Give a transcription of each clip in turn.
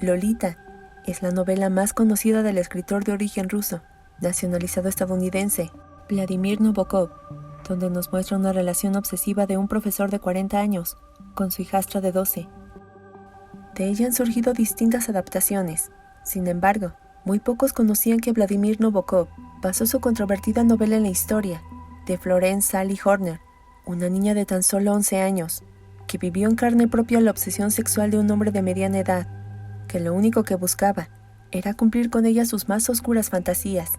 Lolita es la novela más conocida del escritor de origen ruso, nacionalizado estadounidense, Vladimir Nabokov, donde nos muestra una relación obsesiva de un profesor de 40 años con su hijastra de 12. De ella han surgido distintas adaptaciones. Sin embargo, muy pocos conocían que Vladimir Nabokov basó su controvertida novela en la historia de Florence Sally Horner, una niña de tan solo 11 años, que vivió en carne propia la obsesión sexual de un hombre de mediana edad, que lo único que buscaba era cumplir con ella sus más oscuras fantasías.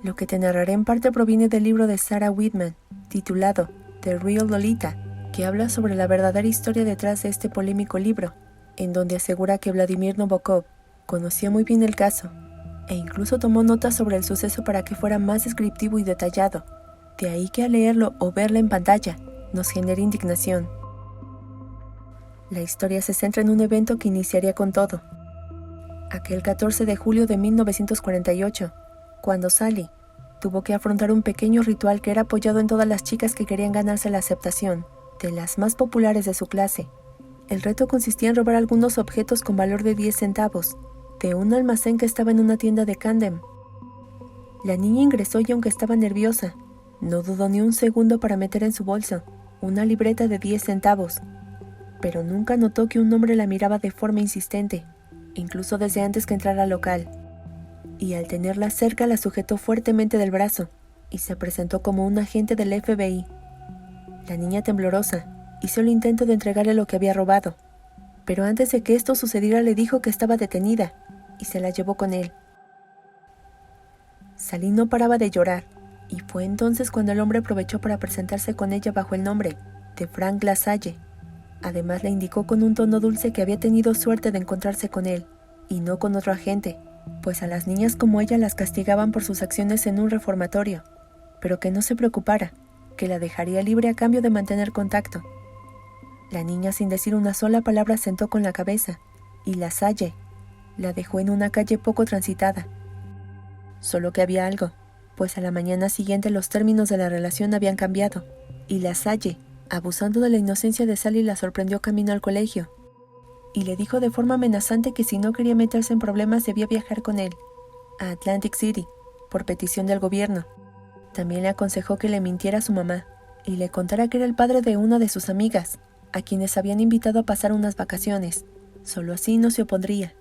Lo que te narraré en parte proviene del libro de Sarah Whitman, titulado The Real Lolita, que habla sobre la verdadera historia detrás de este polémico libro, en donde asegura que Vladimir Nabokov conocía muy bien el caso, e incluso tomó notas sobre el suceso para que fuera más descriptivo y detallado. De ahí que al leerlo o verla en pantalla, nos genere indignación. La historia se centra en un evento que iniciaría con todo. Aquel 14 de julio de 1948, cuando Sally tuvo que afrontar un pequeño ritual que era apoyado en todas las chicas que querían ganarse la aceptación de las más populares de su clase. El reto consistía en robar algunos objetos con valor de 10 centavos de un almacén que estaba en una tienda de Camden. La niña ingresó y aunque estaba nerviosa, no dudó ni un segundo para meter en su bolso una libreta de 10 centavos, pero nunca notó que un hombre la miraba de forma insistente, incluso desde antes que entrara al local, y al tenerla cerca la sujetó fuertemente del brazo y se presentó como un agente del FBI. La niña temblorosa hizo el intento de entregarle lo que había robado, pero antes de que esto sucediera le dijo que estaba detenida y se la llevó con él. Sally no paraba de llorar, y fue entonces cuando el hombre aprovechó para presentarse con ella bajo el nombre de Frank LaSalle. Además le indicó con un tono dulce que había tenido suerte de encontrarse con él, y no con otro agente, pues a las niñas como ella las castigaban por sus acciones en un reformatorio, pero que no se preocupara, que la dejaría libre a cambio de mantener contacto. La niña sin decir una sola palabra sentó con la cabeza, y LaSalle la dejó en una calle poco transitada. Solo que había algo, pues a la mañana siguiente los términos de la relación habían cambiado, y LaSalle, abusando de la inocencia de Sally, la sorprendió camino al colegio, y le dijo de forma amenazante que si no quería meterse en problemas debía viajar con él a Atlantic City, por petición del gobierno. También le aconsejó que le mintiera a su mamá, y le contara que era el padre de una de sus amigas, a quienes habían invitado a pasar unas vacaciones. Solo así no se opondría.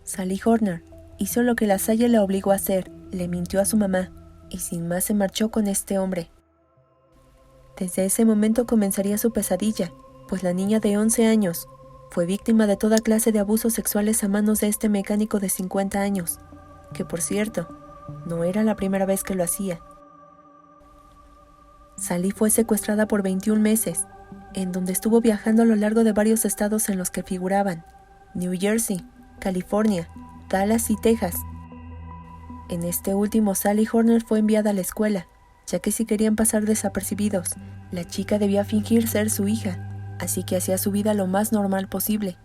Sally Horner hizo lo que LaSalle la obligó a hacer, le mintió a su mamá, y sin más se marchó con este hombre. Desde ese momento comenzaría su pesadilla, pues la niña de 11 años fue víctima de toda clase de abusos sexuales a manos de este mecánico de 50 años, que por cierto, no era la primera vez que lo hacía. Sally fue secuestrada por 21 meses, en donde estuvo viajando a lo largo de varios estados en los que figuraban New Jersey, California, Dallas y Texas. En este último, Sally Horner fue enviada a la escuela, ya que si querían pasar desapercibidos, la chica debía fingir ser su hija, así que hacía su vida lo más normal posible.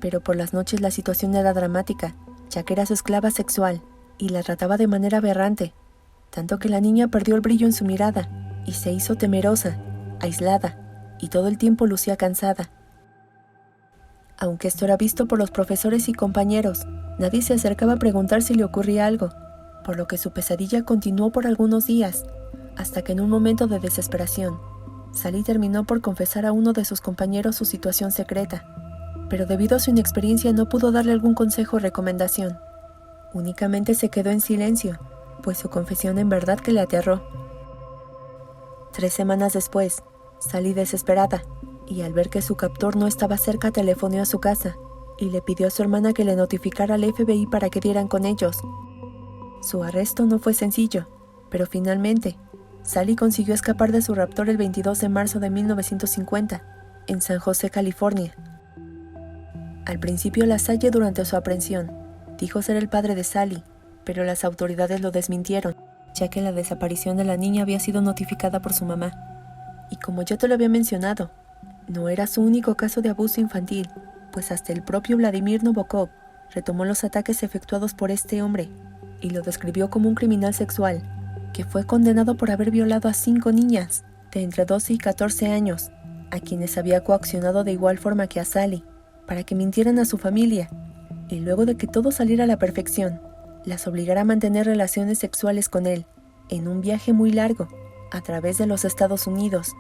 Pero por las noches la situación era dramática, ya que era su esclava sexual, y la trataba de manera aberrante, tanto que la niña perdió el brillo en su mirada, y se hizo temerosa, aislada, y todo el tiempo lucía cansada. Aunque esto era visto por los profesores y compañeros, nadie se acercaba a preguntar si le ocurría algo, por lo que su pesadilla continuó por algunos días, hasta que en un momento de desesperación, Sally terminó por confesar a uno de sus compañeros su situación secreta, pero debido a su inexperiencia no pudo darle algún consejo o recomendación. Únicamente se quedó en silencio, pues su confesión en verdad que le aterró. 3 semanas después, Sally desesperada, y al ver que su captor no estaba cerca telefoneó a su casa, y le pidió a su hermana que le notificara al FBI para que dieran con ellos. Su arresto no fue sencillo, pero finalmente, Sally consiguió escapar de su raptor el 22 de marzo de 1950, en San José, California. Al principio LaSalle, durante su aprehensión, dijo ser el padre de Sally, pero las autoridades lo desmintieron, ya que la desaparición de la niña había sido notificada por su mamá. Y como ya te lo había mencionado, no era su único caso de abuso infantil, pues hasta el propio Vladimir Nabokov retomó los ataques efectuados por este hombre y lo describió como un criminal sexual que fue condenado por haber violado a 5 niñas de entre 12 y 14 años, a quienes había coaccionado de igual forma que a Sally. para que mintieran a su familia y luego de que todo saliera a la perfección, las obligara a mantener relaciones sexuales con él en un viaje muy largo a través de los Estados Unidos.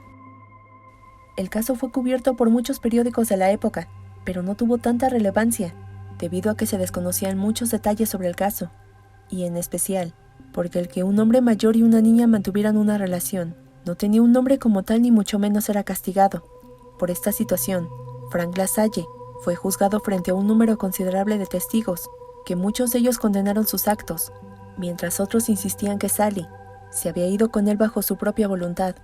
El caso fue cubierto por muchos periódicos de la época, pero no tuvo tanta relevancia debido a que se desconocían muchos detalles sobre el caso, y en especial porque el que un hombre mayor y una niña mantuvieran una relación no tenía un nombre como tal ni mucho menos era castigado. Por esta situación, Frank LaSalle fue juzgado frente a un número considerable de testigos, que muchos de ellos condenaron sus actos, mientras otros insistían que Sally se había ido con él bajo su propia voluntad.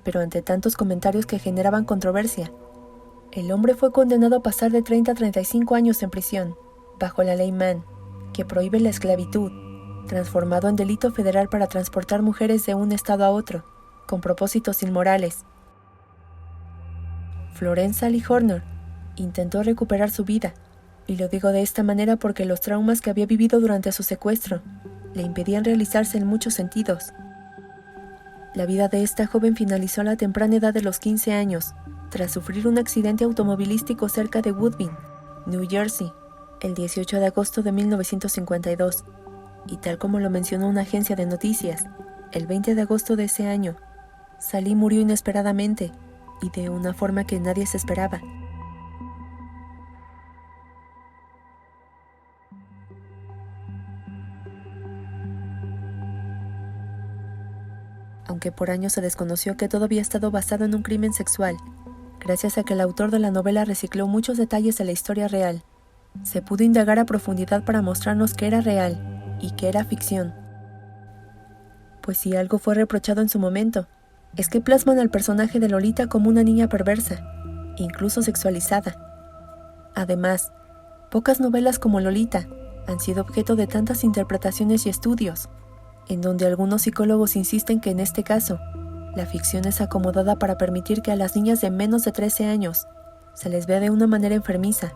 Pero ante tantos comentarios que generaban controversia, el hombre fue condenado a pasar de 30 a 35 años en prisión, bajo la ley Mann, que prohíbe la esclavitud, transformado en delito federal para transportar mujeres de un estado a otro, con propósitos inmorales. Florence Sally Horner intentó recuperar su vida, y lo digo de esta manera porque los traumas que había vivido durante su secuestro le impedían realizarse en muchos sentidos. La vida de esta joven finalizó a la temprana edad de los 15 años, tras sufrir un accidente automovilístico cerca de Woodbine, New Jersey, el 18 de agosto de 1952, y tal como lo mencionó una agencia de noticias, el 20 de agosto de ese año, Sally murió inesperadamente y de una forma que nadie se esperaba. Aunque por años se desconoció que todo había estado basado en un crimen sexual, gracias a que el autor de la novela recicló muchos detalles de la historia real, se pudo indagar a profundidad para mostrarnos que era real y que era ficción. Pues si algo fue reprochado en su momento, es que plasman al personaje de Lolita como una niña perversa, incluso sexualizada. Además, pocas novelas como Lolita han sido objeto de tantas interpretaciones y estudios, en donde algunos psicólogos insisten que en este caso, la ficción es acomodada para permitir que a las niñas de menos de 13 años se les vea de una manera enfermiza,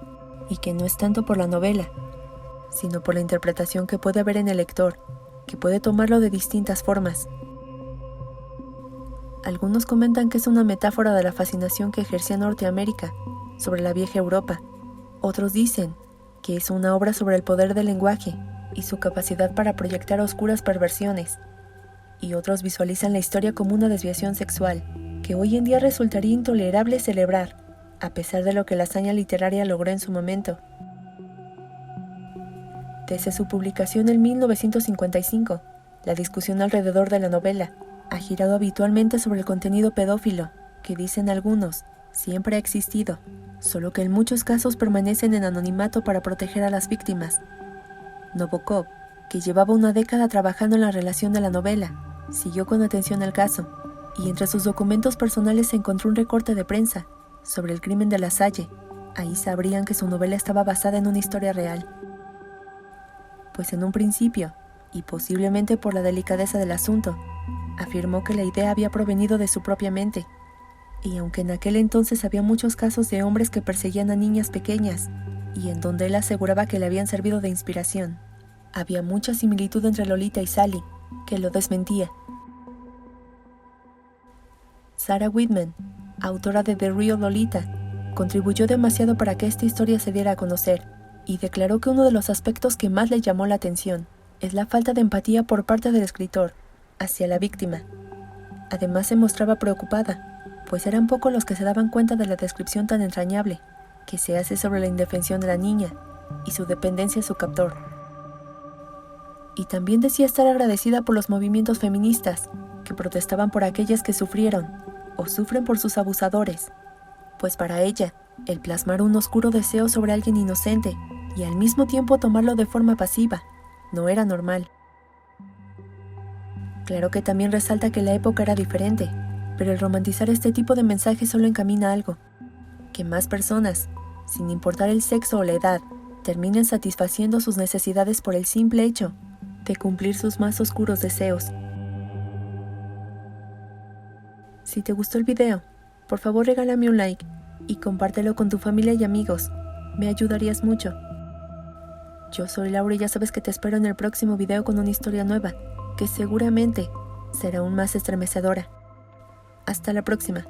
y que no es tanto por la novela, sino por la interpretación que puede haber en el lector, que puede tomarlo de distintas formas. Algunos comentan que es una metáfora de la fascinación que ejercía Norteamérica sobre la vieja Europa. Otros dicen que es una obra sobre el poder del lenguaje y su capacidad para proyectar oscuras perversiones. Y otros visualizan la historia como una desviación sexual, que hoy en día resultaría intolerable celebrar, a pesar de lo que la hazaña literaria logró en su momento. Desde su publicación en 1955, la discusión alrededor de la novela ha girado habitualmente sobre el contenido pedófilo, que dicen algunos, siempre ha existido, solo que en muchos casos permanecen en anonimato para proteger a las víctimas. Nabokov, que llevaba una década trabajando en la relación de la novela, siguió con atención el caso, y entre sus documentos personales se encontró un recorte de prensa sobre el crimen de LaSalle. Ahí sabrían que su novela estaba basada en una historia real. Pues en un principio, y posiblemente por la delicadeza del asunto, afirmó que la idea había provenido de su propia mente, y aunque en aquel entonces había muchos casos de hombres que perseguían a niñas pequeñas, y en donde él aseguraba que le habían servido de inspiración, había mucha similitud entre Lolita y Sally, que lo desmentía. Sarah Whitman, autora de The Real Lolita, contribuyó demasiado para que esta historia se diera a conocer, y declaró que uno de los aspectos que más le llamó la atención es la falta de empatía por parte del escritor hacia la víctima. Además se mostraba preocupada, pues eran pocos los que se daban cuenta de la descripción tan entrañable que se hace sobre la indefensión de la niña y su dependencia a su captor. Y también decía estar agradecida por los movimientos feministas que protestaban por aquellas que sufrieron o sufren por sus abusadores, pues para ella, el plasmar un oscuro deseo sobre alguien inocente y al mismo tiempo tomarlo de forma pasiva no era normal. Claro que también resalta que la época era diferente, pero el romantizar este tipo de mensajes solo encamina a algo: que más personas, sin importar el sexo o la edad, terminen satisfaciendo sus necesidades por el simple hecho de cumplir sus más oscuros deseos. Si te gustó el video, por favor regálame un like y compártelo con tu familia y amigos, me ayudarías mucho. Yo soy Laura y ya sabes que te espero en el próximo video con una historia nueva, que seguramente será aún más estremecedora. Hasta la próxima.